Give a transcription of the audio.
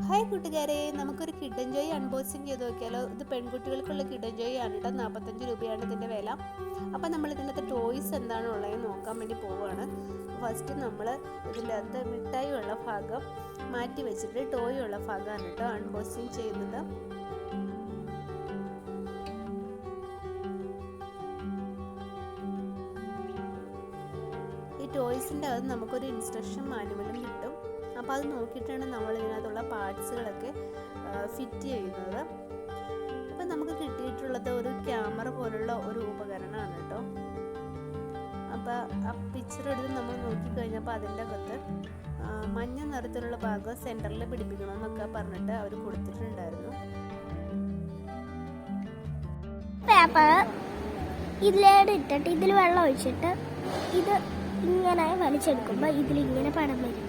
Hi കൂട്ടുകാരെ, നമുക്കൊരു കിഡൻ Joy unboxing ചെയ്ത് നോക്കിയാലോ. ഇത് പെൺകുട്ടികൾക്കുള്ള കിഡൻ ജോയ് ആണ് കേട്ടോ. 45 രൂപയാണ് ഇതിൻ്റെ വില. അപ്പം നമ്മൾ ഇതിനകത്ത് ടോയ്സ് എന്താണ് ഉള്ളത് നോക്കാൻ വേണ്ടി പോവുകയാണ്. ഫസ്റ്റ് നമ്മൾ ഇതിൻ്റെ അകത്ത് മിഠായി ഉള്ള ഭാഗം മാറ്റി വെച്ചിട്ട് ടോയ് ഉള്ള ഭാഗമാണ് കേട്ടോ അൺബോക്സിങ് ചെയ്യുന്നത്. ഈ ടോയ്സിൻ്റെ അകത്ത് നമുക്കൊരു ഇൻസ്ട്രക്ഷൻ മാനുവലും കിട്ടും. അപ്പോൾ അത് നോക്കിയിട്ടാണ് നമ്മൾ ഇതിനകത്തുള്ള പാർട്സുകളൊക്കെ ഫിറ്റ് ചെയ്യുന്നത്. അപ്പോൾ നമുക്ക് കിട്ടിയിട്ടുള്ളത് ഒരു ക്യാമറ പോലുള്ള ഒരു ഉപകരണമാണ് കേട്ടോ. അപ്പോൾ ആ പിക്ചർ എടുത്ത് നമ്മൾ നോക്കിക്കഴിഞ്ഞപ്പോൾ അതിൻ്റെ അകത്ത് മഞ്ഞ നിറത്തിലുള്ള ഭാഗം സെൻറ്ററിൽ പിടിപ്പിക്കണമെന്നൊക്കെ പറഞ്ഞിട്ട് അവർ കൊടുത്തിട്ടുണ്ടായിരുന്നു. പേപ്പർ ഇതിലേട് ഇട്ടിട്ട് ഇതിൽ വെള്ളം ഒഴിച്ചിട്ട് ഇത് ഇങ്ങനെ വലിച്ചെടുക്കുമ്പോൾ ഇതിലിങ്ങനെ പടം വരും.